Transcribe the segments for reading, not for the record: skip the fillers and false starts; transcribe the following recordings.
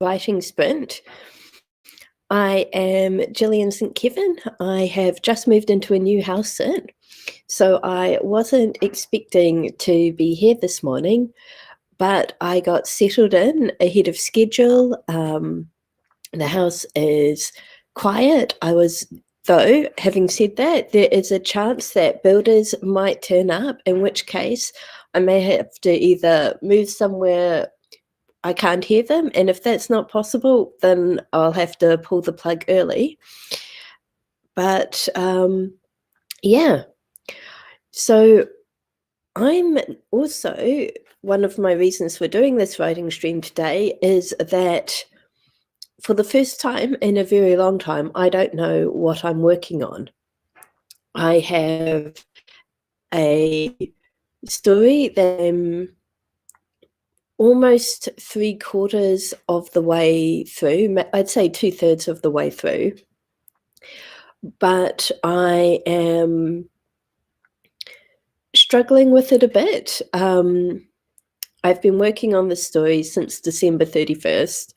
writing sprint. I am Gillian St. Kevern. I have just moved into a new house sit, so I wasn't expecting to be here this morning, but I got settled in ahead of schedule. The house is quiet. Though, having said that, there is a chance that builders might turn up, in which case I may have to either move somewhere I can't hear them, and if that's not possible, then I'll have to pull the plug early. But, yeah. So I'm also one of my reasons for doing this writing stream today is that for the first time in a very long time, I don't know what I'm working on. I have a story that I'm almost 3/4 of the way through. I'd say 2/3 of the way through. But I am struggling with it a bit. I've been working on this story since December 31st,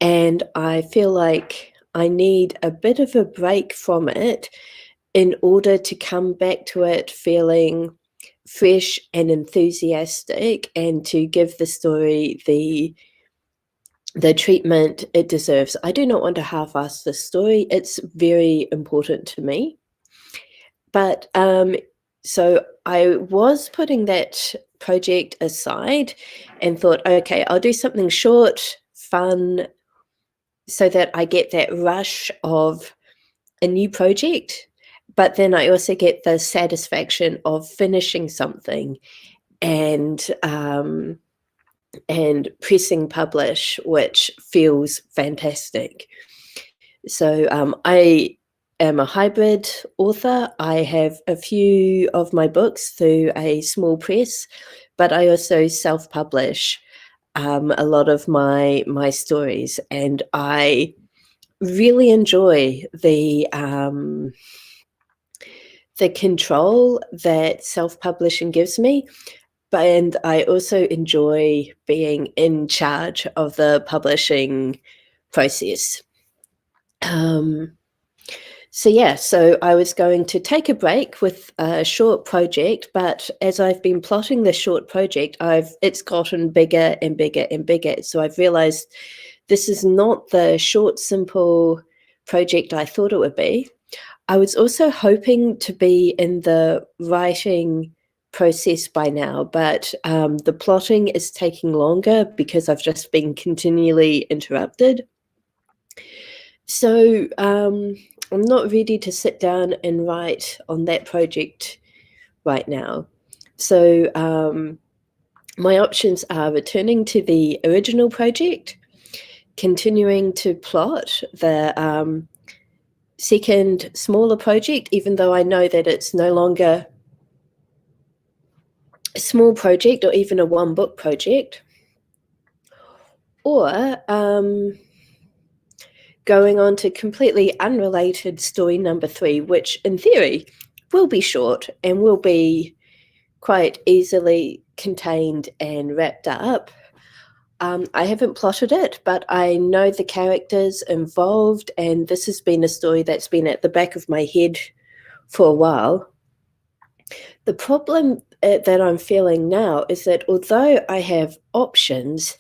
and I feel like I need a bit of a break from it in order to come back to it feeling fresh and enthusiastic, and to give the story the treatment it deserves. I do not want to half-ass this story. It's very important to me. But so I was putting that project aside and thought, okay, I'll do something short, fun, so that I get that rush of a new project, but then I also get the satisfaction of finishing something and pressing publish, which feels fantastic. So I am a hybrid author. I have a few of my books through a small press, but I also self-publish a lot of my stories, and I really enjoy the control that self-publishing gives me, and I also enjoy being in charge of the publishing process. So I was going to take a break with a short project, but as I've been plotting the short project, it's gotten bigger and bigger and bigger. So I've realized this is not the short, simple project I thought it would be. I was also hoping to be in the writing process by now, but the plotting is taking longer because I've just been continually interrupted. So I'm not ready to sit down and write on that project right now. So my options are returning to the original project, continuing to plot the second smaller project, even though I know that it's no longer a small project or even a one-book project, or going on to completely unrelated story number 3, which in theory will be short and will be quite easily contained and wrapped up. I haven't plotted it, but I know the characters involved, and this has been a story that's been at the back of my head for a while. The problem that I'm feeling now is that although I have options,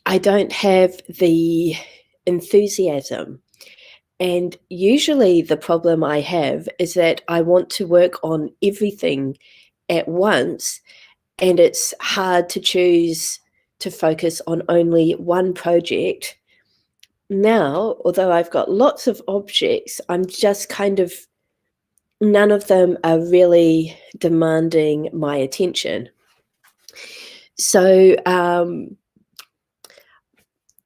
I don't have the enthusiasm. And usually the problem I have is that I want to work on everything at once, and it's hard to choose to focus on only one project. Now, although I've got lots of objects, I'm just kind of, none of them are really demanding my attention. So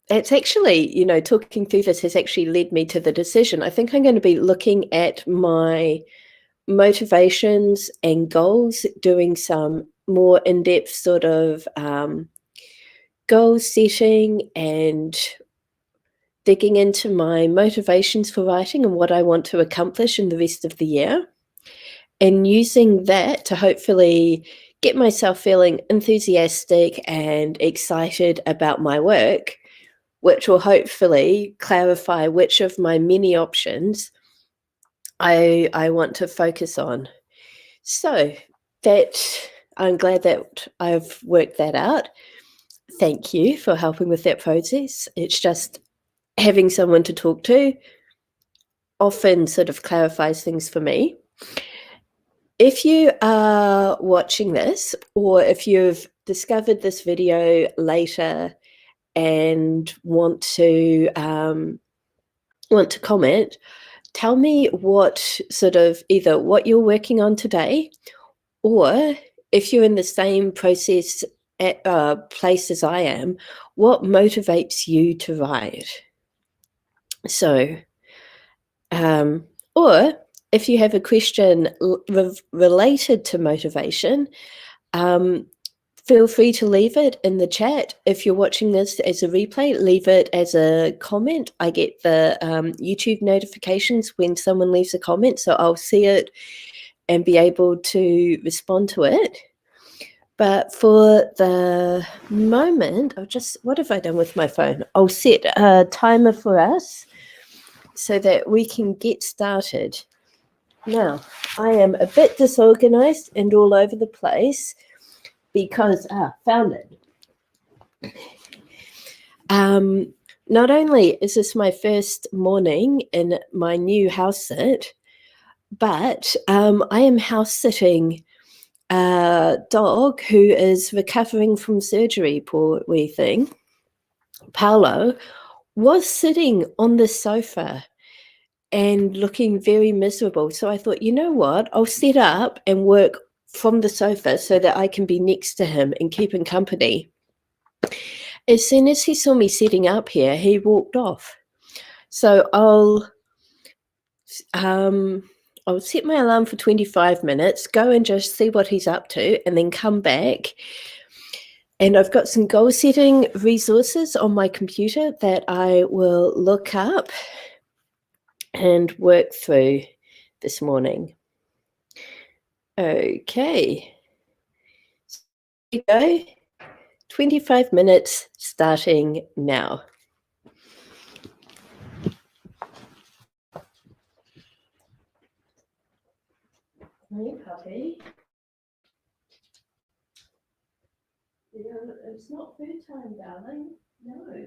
it's actually, talking through this has actually led me to the decision. I think I'm going to be looking at my motivations and goals, doing some more in-depth sort of goal setting and digging into my motivations for writing and what I want to accomplish in the rest of the year, and using that to hopefully get myself feeling enthusiastic and excited about my work which will hopefully clarify which of my many options I want to focus on. So I'm glad that I've worked that out. Thank you for helping with that process. It's just having someone to talk to often sort of clarifies things for me. If you are watching this, or if you've discovered this video later and want to comment, tell me what sort of either what you're working on today, or if you're in the same process at place as I am, what motivates you to write? So, or if you have a question related to motivation, feel free to leave it in the chat. If you're watching this as a replay, leave it as a comment. I get the YouTube notifications when someone leaves a comment, so I'll see it and be able to respond to it. But for the moment, what have I done with my phone? I'll set a timer for us so that we can get started. Now, I am a bit disorganized and all over the place because, found it. Not only is this my first morning in my new house sit, but I am house sitting a dog who is recovering from surgery, poor wee thing. Paolo was sitting on the sofa and looking very miserable. So I thought, you know what, I'll set up and work from the sofa so that I can be next to him and keep him company. As soon as he saw me setting up here, he walked off. So I'll set my alarm for 25 minutes, go and just see what he's up to, and then come back. And I've got some goal setting resources on my computer that I will look up and work through this morning. Okay. Here we go. 25 minutes starting now. Hey, puppy. It's not food time, darling. No.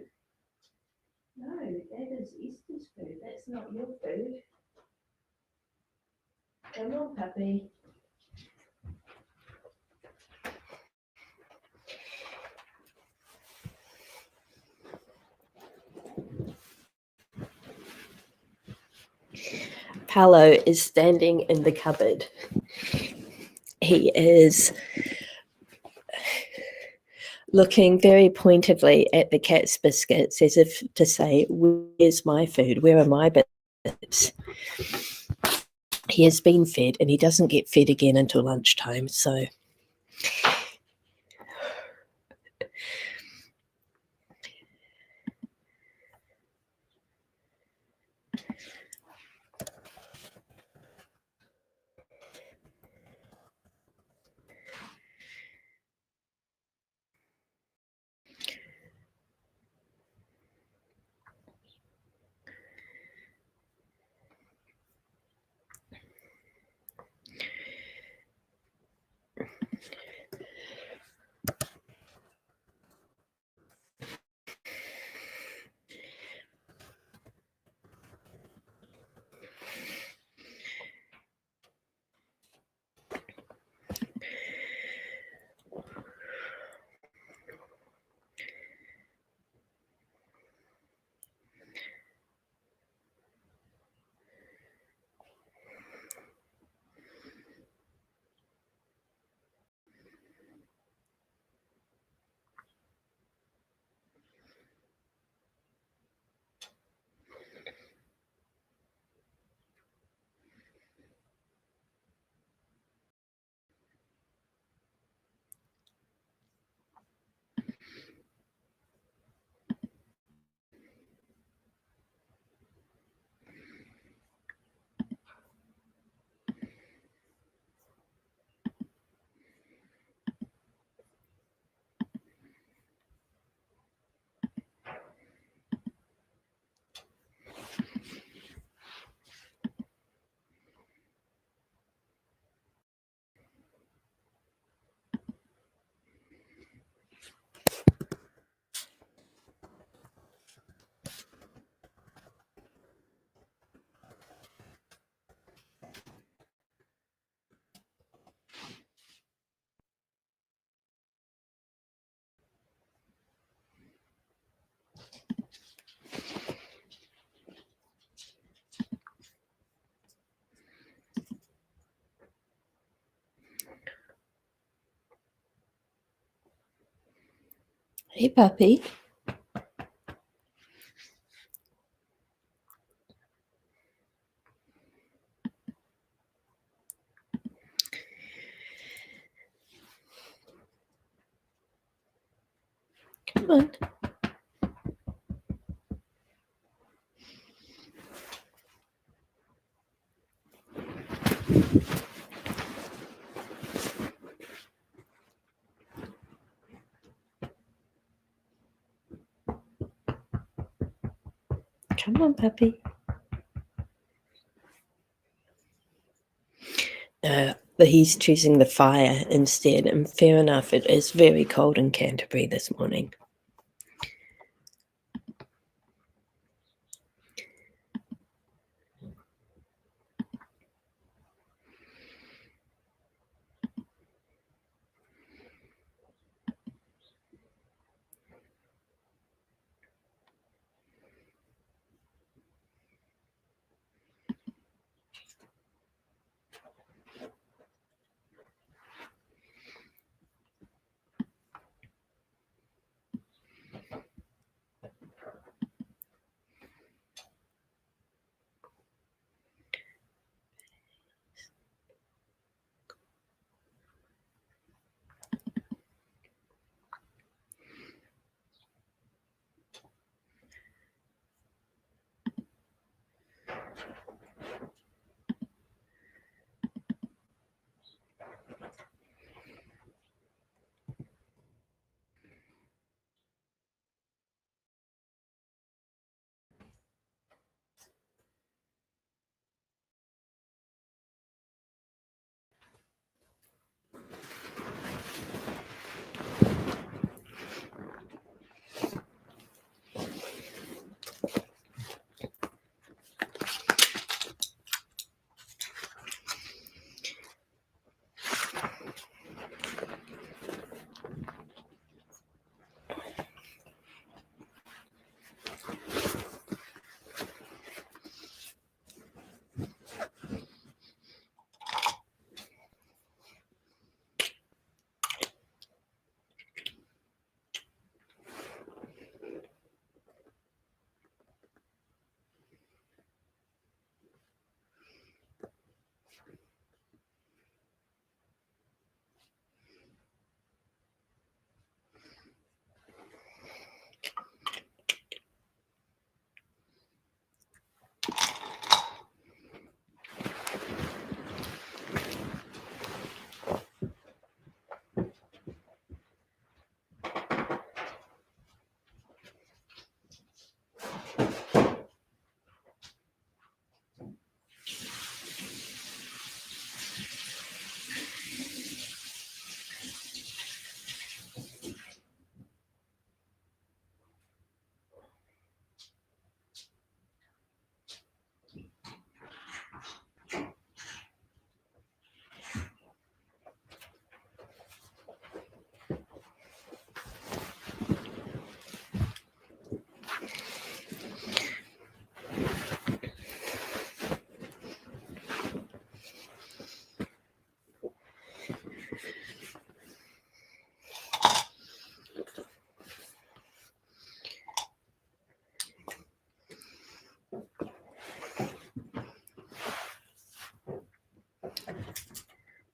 No, that is Esther's food. That's not your food. Come on, puppy. Paolo is standing in the cupboard. He is looking very pointedly at the cat's biscuits as if to say, where's my food? Where are my biscuits? He has been fed and he doesn't get fed again until lunchtime, so... Hey, puppy. Come on. Come on, puppy. But he's choosing the fire instead, and fair enough, it is very cold in Canterbury this morning.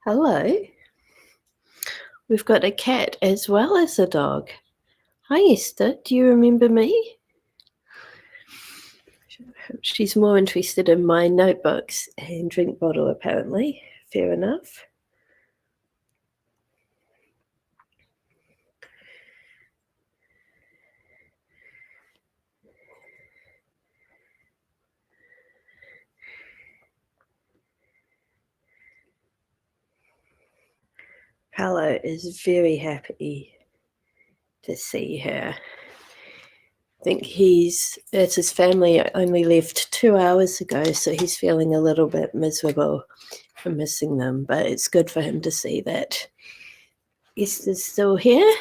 Hello. We've got a cat as well as a dog. Hi, Esther. Do you remember me? She's more interested in my notebooks and drink bottle, apparently. Fair enough. Paolo is very happy to see her. I think as his family only left 2 hours ago, so he's feeling a little bit miserable for missing them, but it's good for him to see that Esther's still here.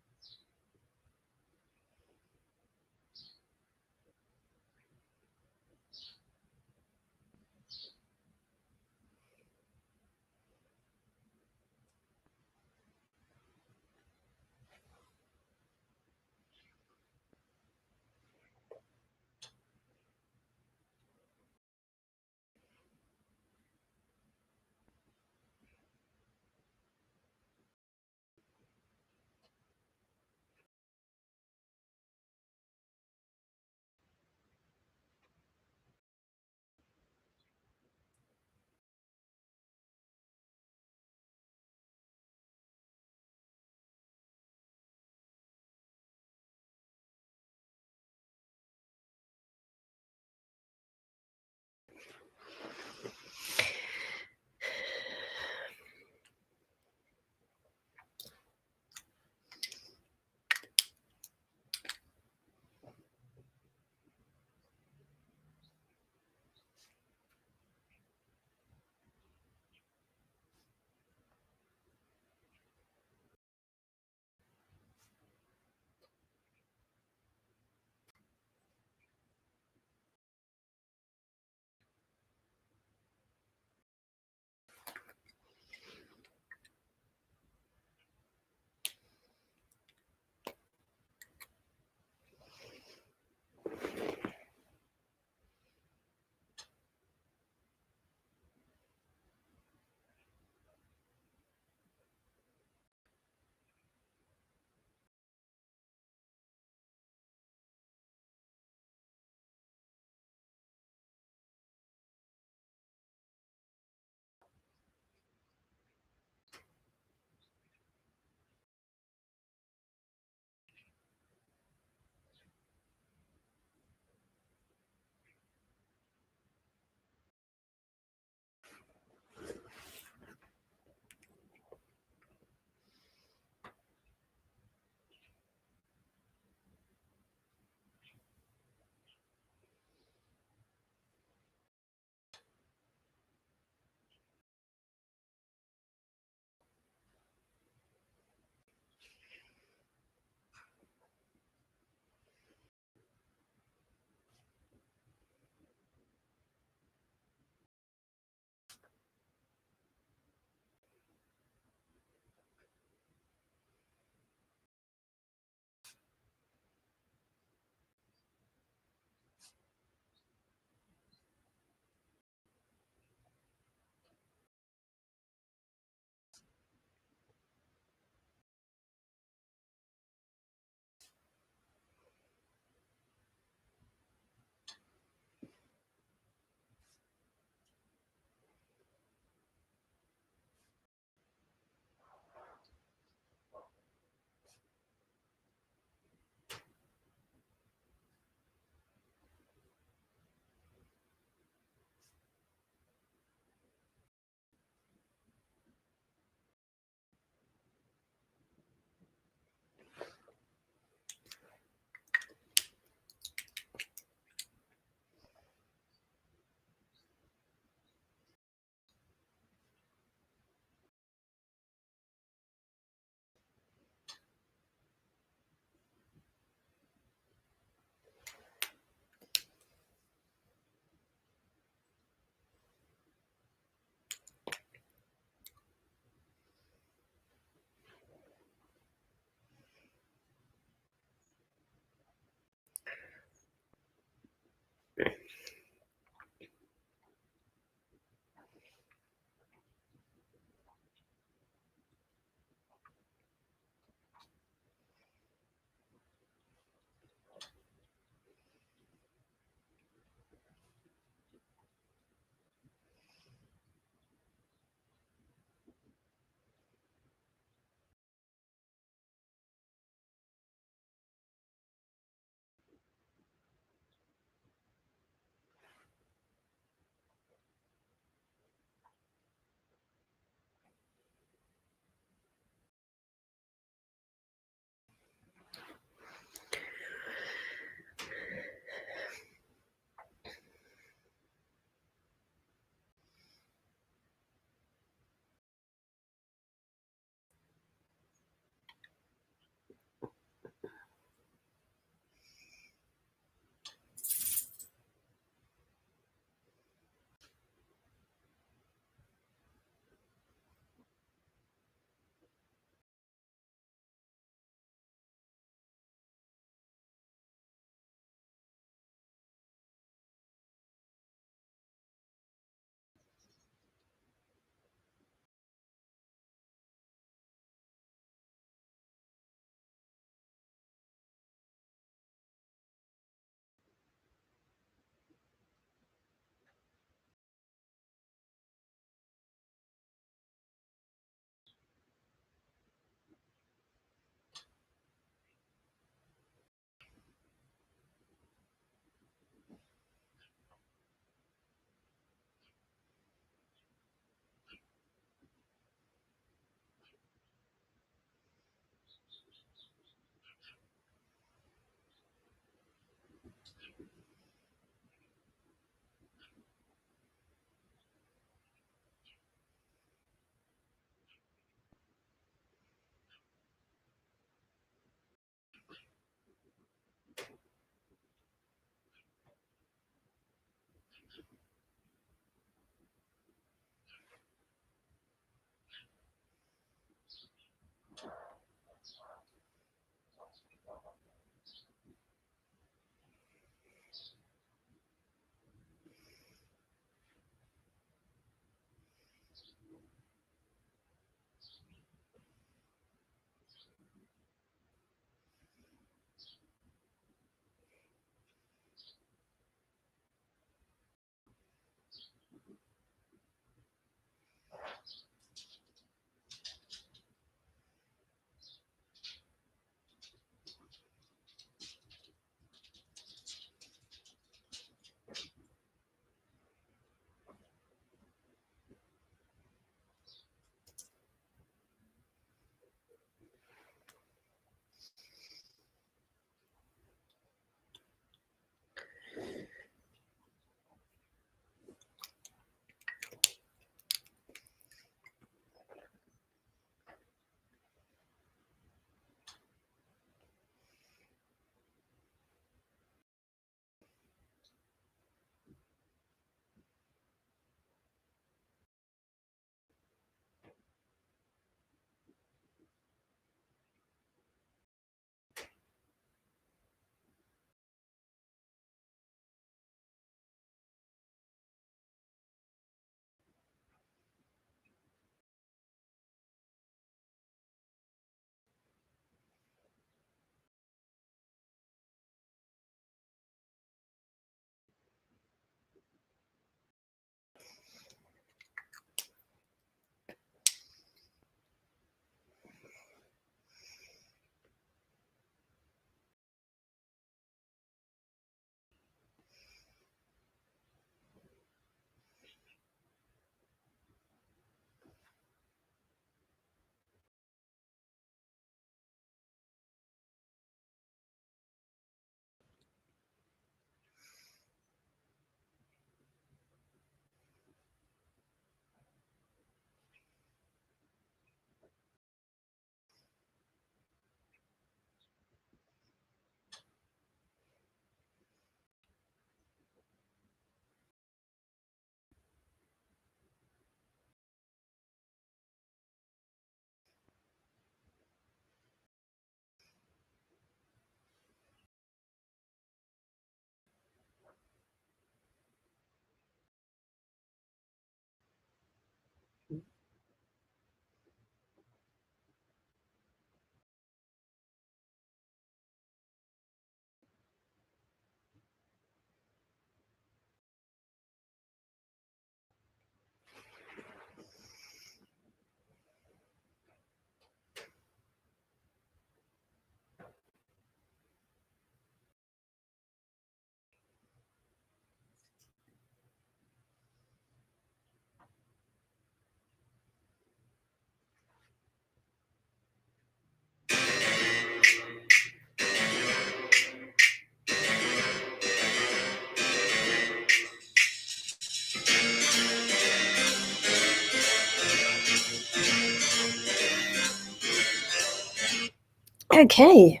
Okay.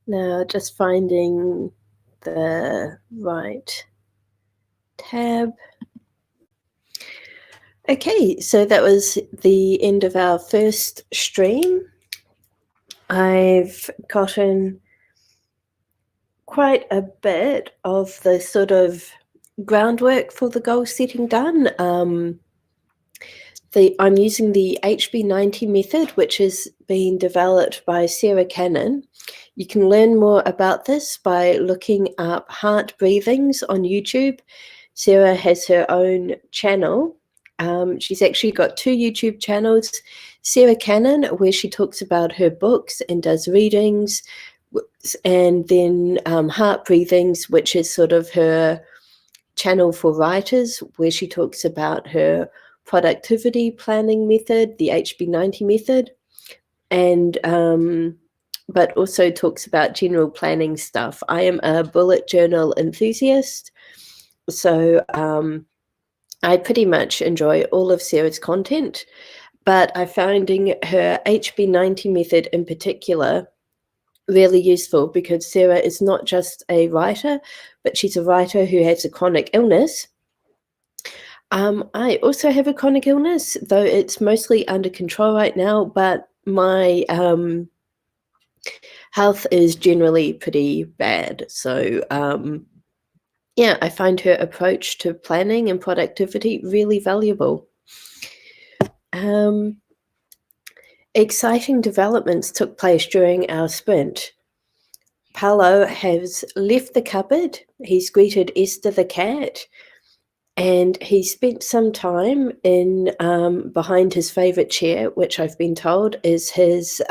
Now just finding the right tab. Okay, so that was the end of our first stream. I've gotten quite a bit of the sort of groundwork for the goal setting done. I'm using the HB90 method, which is being developed by Sarah Cannon. You can learn more about this by looking up heart breathings on YouTube. Sarah has her own channel. She's actually got 2 YouTube channels. Sarah Cannon, where she talks about her books and does readings, and then Heart Breathings, which is sort of her channel for writers, where she talks about her productivity planning method, the HB90 method, and but also talks about general planning stuff. I am a bullet journal enthusiast, so I pretty much enjoy all of Sarah's content, but I'm finding her HB90 method in particular really useful because Sarah is not just a writer, but she's a writer who has a chronic illness. I also have a chronic illness, though it's mostly under control right now, but my health is generally pretty bad. So, yeah, I find her approach to planning and productivity really valuable. Exciting developments took place during our sprint. Paolo has left the cupboard. He's greeted Esther the cat, and he spent some time in behind his favourite chair, which I've been told is his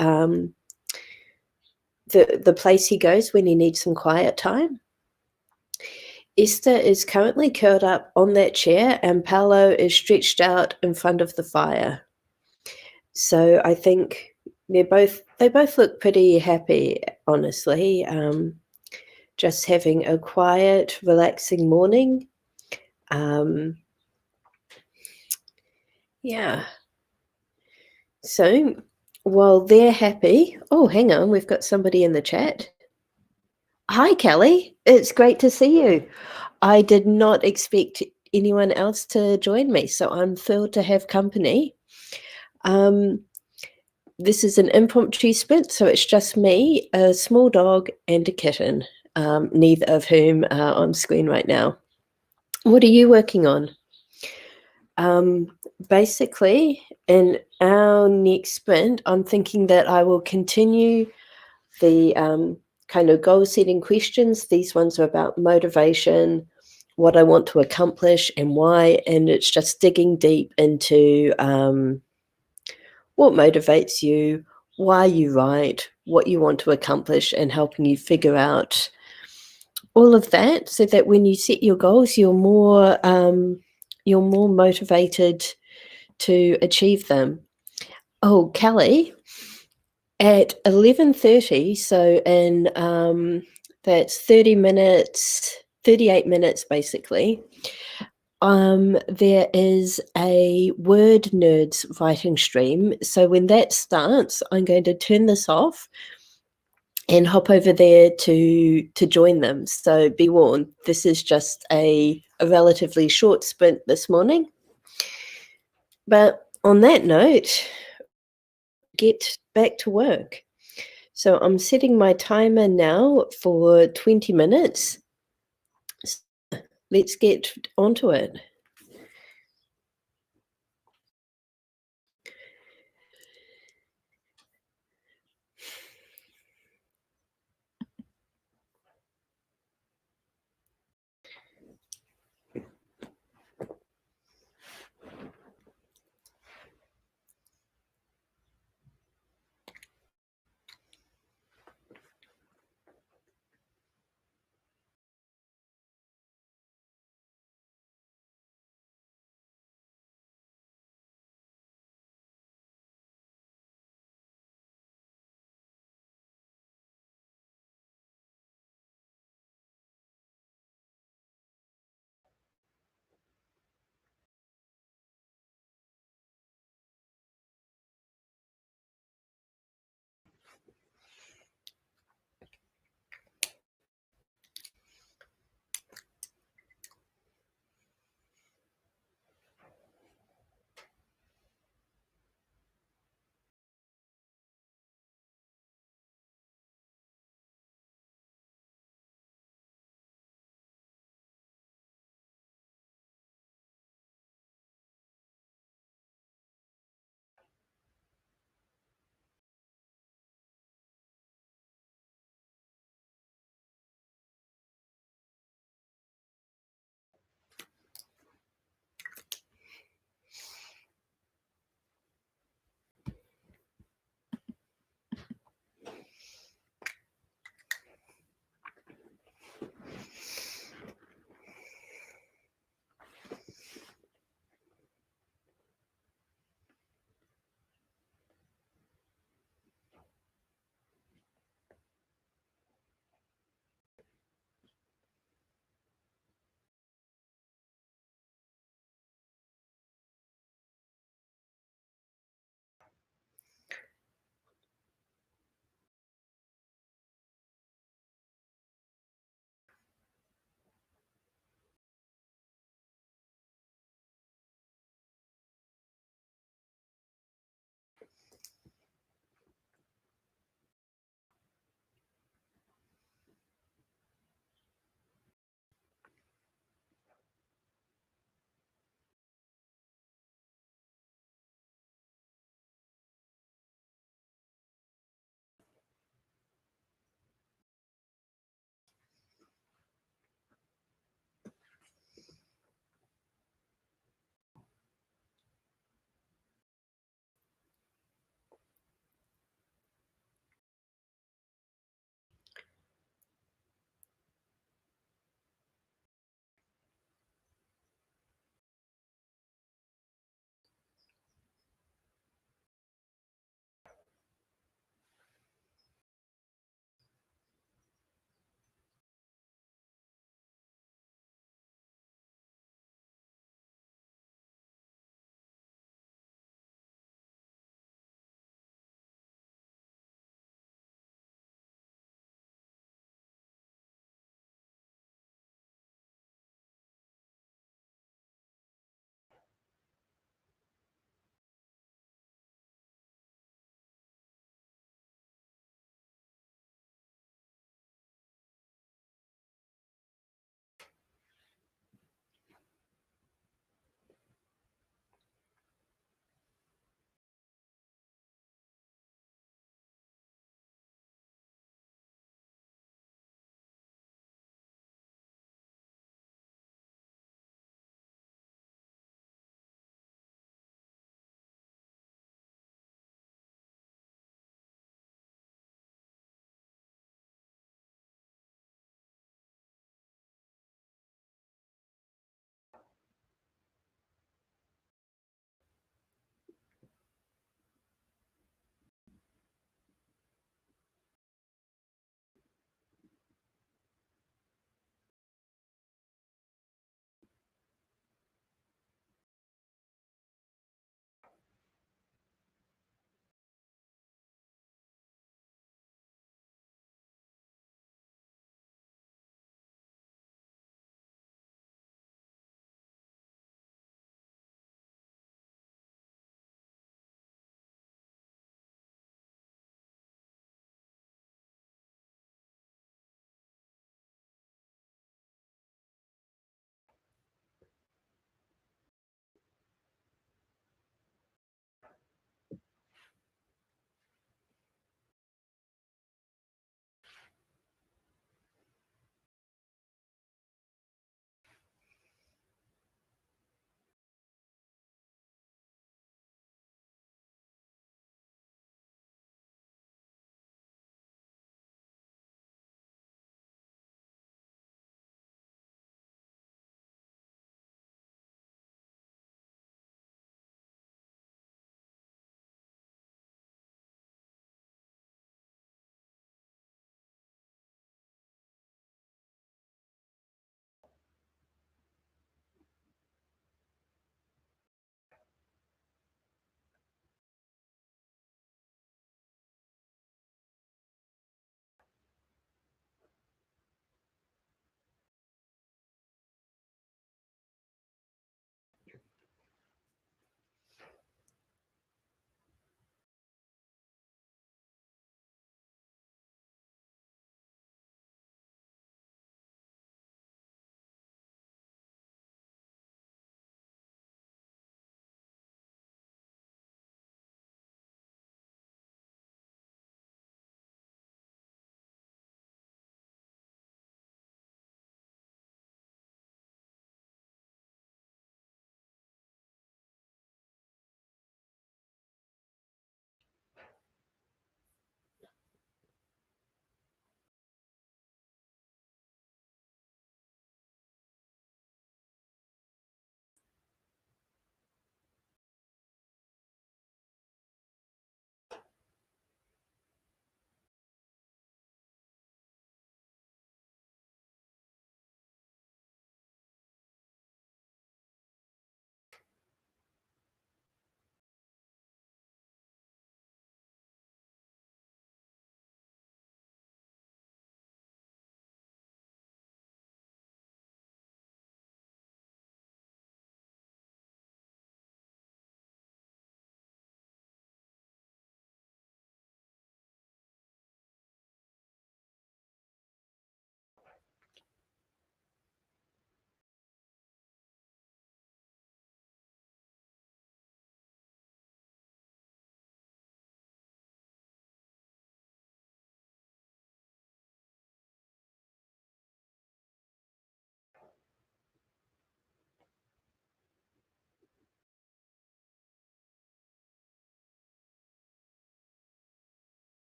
the place he goes when he needs some quiet time. Esther is currently curled up on that chair, and Paolo is stretched out in front of the fire. So I think they both look pretty happy, honestly. Just having a quiet, relaxing morning. Yeah. So while they're happy, oh, hang on, we've got somebody in the chat. Hi, Kelly. It's great to see you. I did not expect anyone else to join me, so I'm thrilled to have company. This is an impromptu sprint, so it's just me, a small dog, and a kitten, neither of whom are on screen right now. What are you working on? Basically, in our next sprint, I'm thinking that I will continue the kind of goal-setting questions. These ones are about motivation, what I want to accomplish and why, and it's just digging deep into what motivates you, why you write, what you want to accomplish, and helping you figure out all of that so that when you set your goals, you're more motivated to achieve them. Oh, Kelly, at 11:30, so in that's 30 minutes, 38 minutes basically, there is a Word Nerds writing stream. So when that starts, I'm going to turn this off and hop over there to join them. So be warned, this is just a relatively short sprint this morning. But on that note, get back to work. So I'm setting my timer now for 20 minutes. Let's get onto it.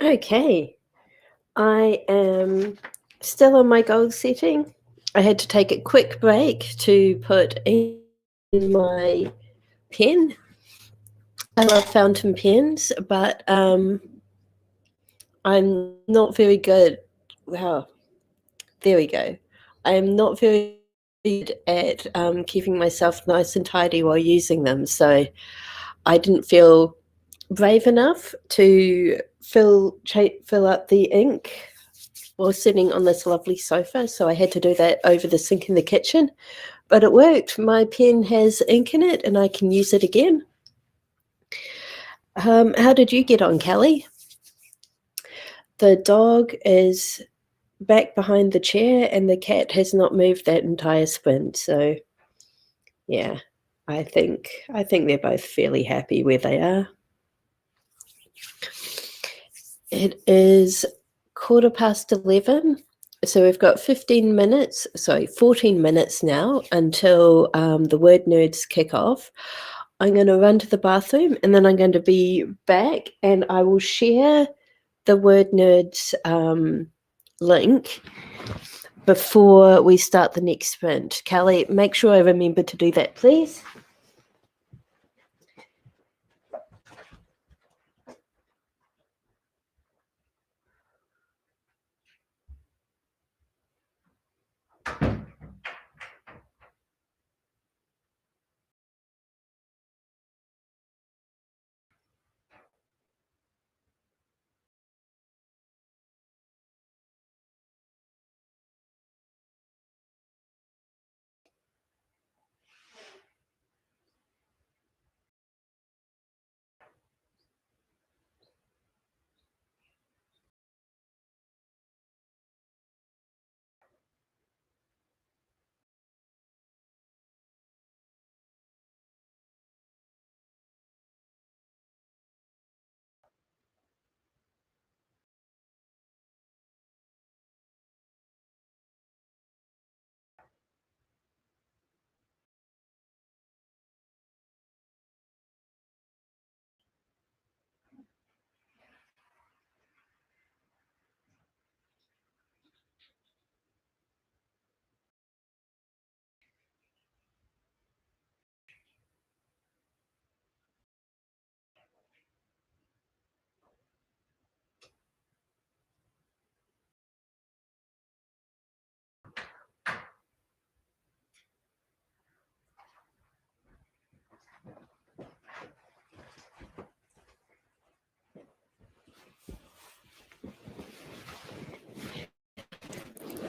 Okay, I am still on my goal setting. I had to take a quick break to put in my pen. I love fountain pens, but I'm not very good. Wow, there we go. I am not very good at keeping myself nice and tidy while using them, so I didn't feel brave enough to fill up the ink while sitting on this lovely sofa, so I had to do that over the sink in the kitchen. But it worked. My pen has ink in it, and I can use it again. How did you get on, Kelly? The dog is back behind the chair, and the cat has not moved that entire sprint. So, yeah, I think they're both fairly happy where they are. It is 11:15. So we've got 14 minutes now until the word nerds kick off. I'm going to run to the bathroom and then I'm going to be back and I will share the word nerds link before we start the next sprint. Kelly, make sure I remember to do that, please.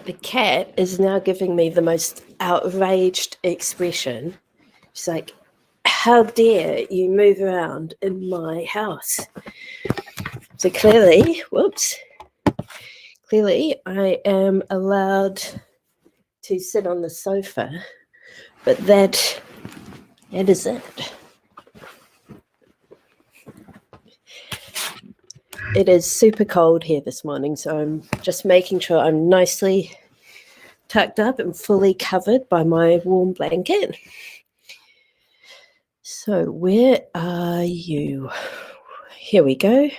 The cat is now giving me the most outraged expression. She's like, how dare you move around in my house? So clearly I am allowed to sit on the sofa, but that is it. It is super cold here this morning, so I'm just making sure I'm nicely tucked up and fully covered by my warm blanket. So where are you? Here we go.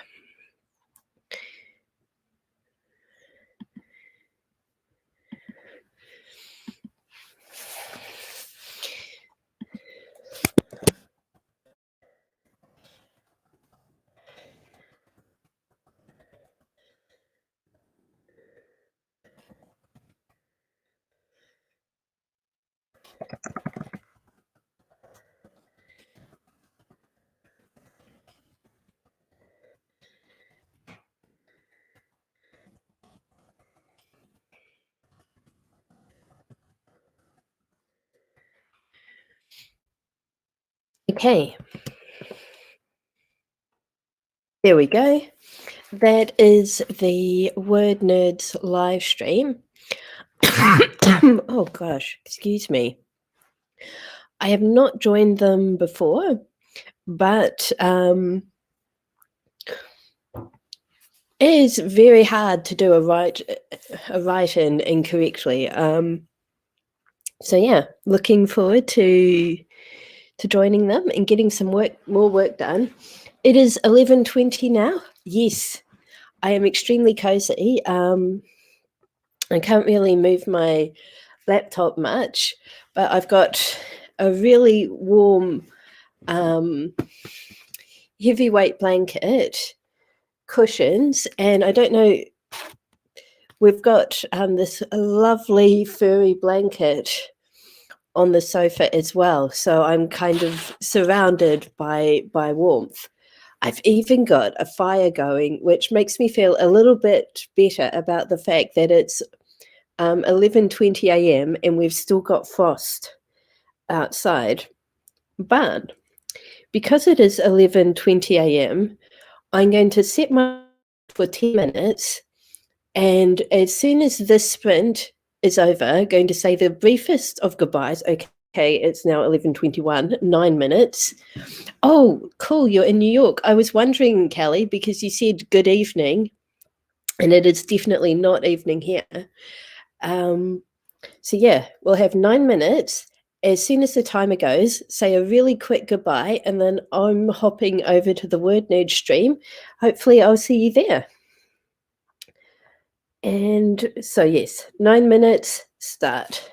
Okay. There we go. That is the Word Nerds live stream. Oh gosh, excuse me. I have not joined them before, but it is very hard to do a write-in incorrectly. So yeah, looking forward to joining them and getting some more work done. It is 11:20 now. Yes, I am extremely cozy. I can't really move my laptop much, but I've got a really warm, heavyweight blanket, cushions, and I don't know, we've got this lovely furry blanket on the sofa as well. So I'm kind of surrounded by warmth. I've even got a fire going, which makes me feel a little bit better about the fact that it's 11:20 a.m. and we've still got frost outside. But because it is 11:20 a.m., I'm going to set my for 10 minutes, and as soon as this sprint is over, going to say the briefest of goodbyes. Okay, it's now 11:21, 9 minutes. Oh, cool, you're in New York. I was wondering, Kelly, because you said good evening, and it is definitely not evening here. So yeah, we'll have 9 minutes. As soon as the timer goes, say a really quick goodbye, and then I'm hopping over to the Word Nerd stream. Hopefully I'll see you there. And so yes, 9 minutes, start.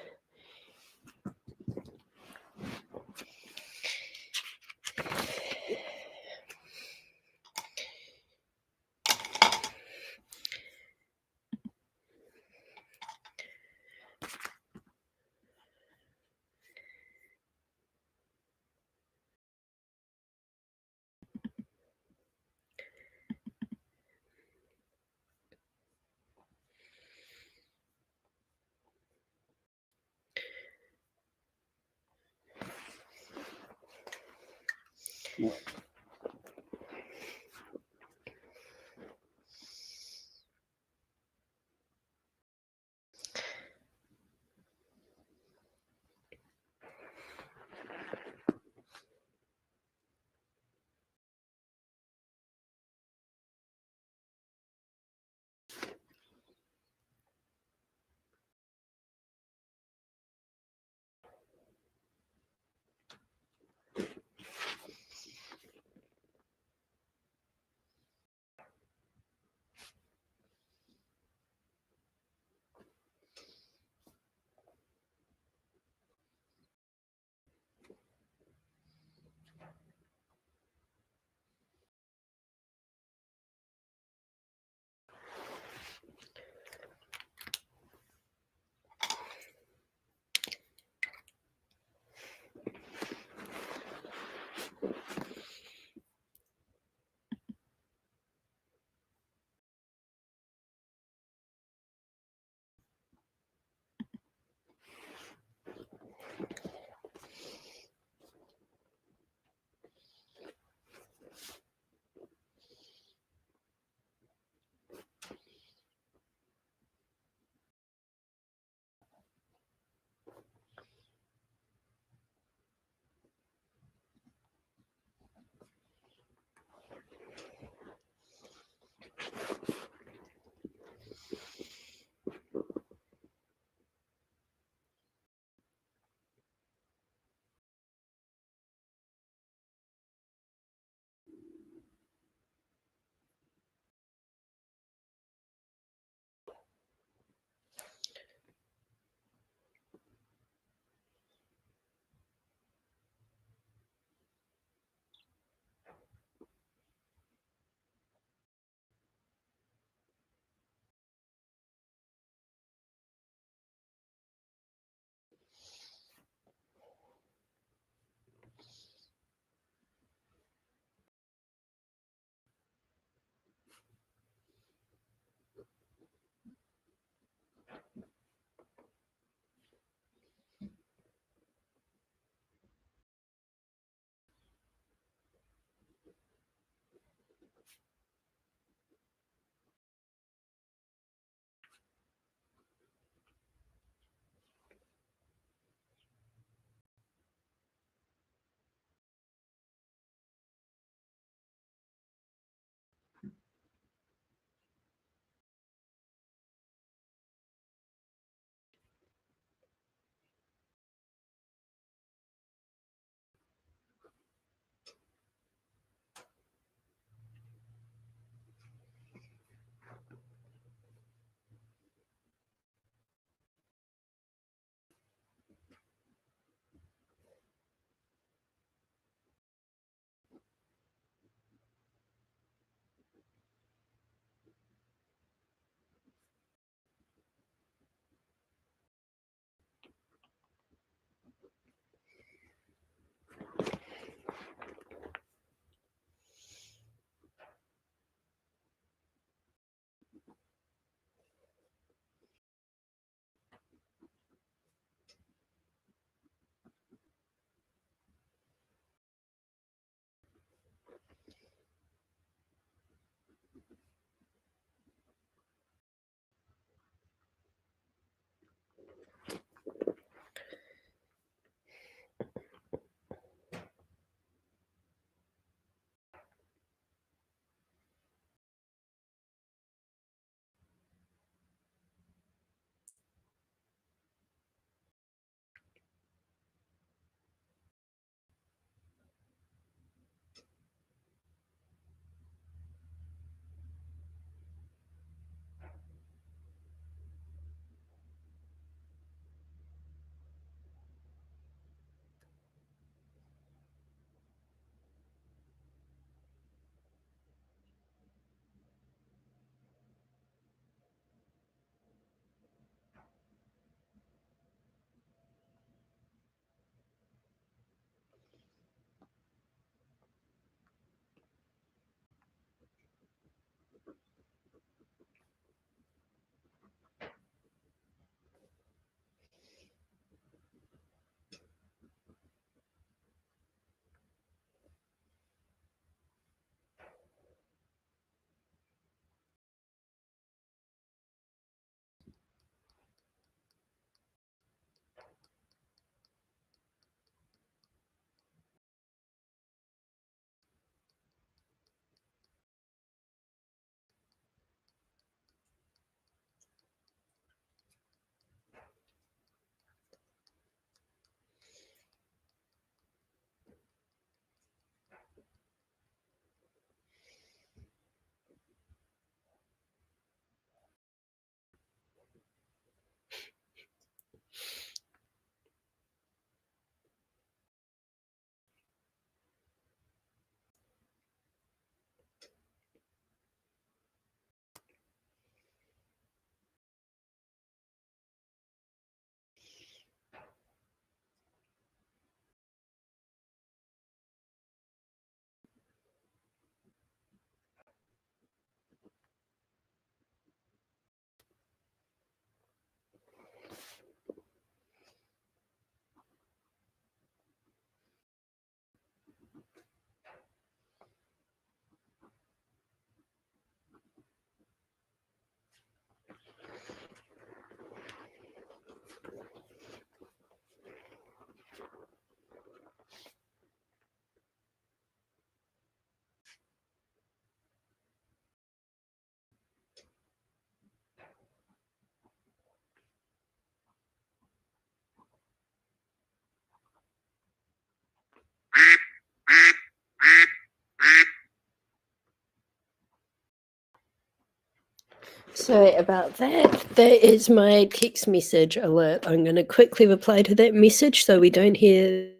Sorry about that. That is my text message alert. I'm going to quickly reply to that message so we don't hear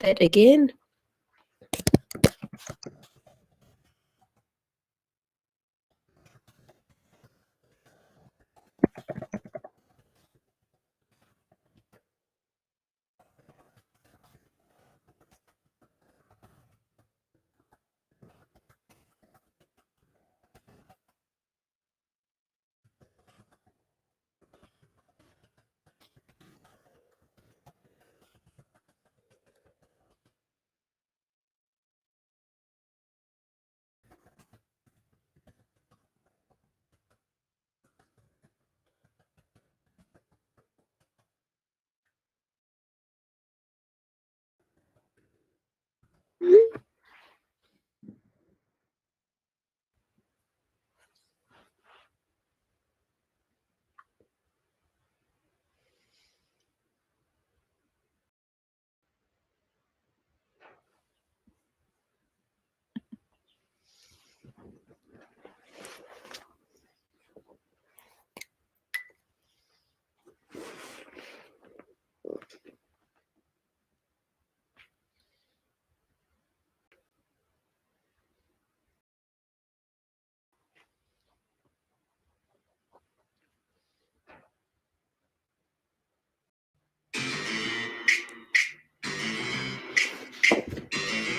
that again.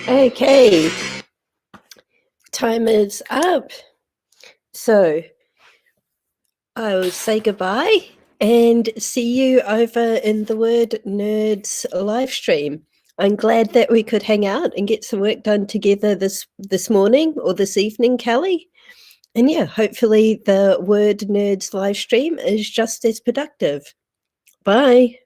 Okay, time is up. So I will say goodbye and see you over in the Word Nerds live stream. I'm glad that we could hang out and get some work done together this morning or this evening, Kelly. And yeah, hopefully the Word Nerds live stream is just as productive. Bye.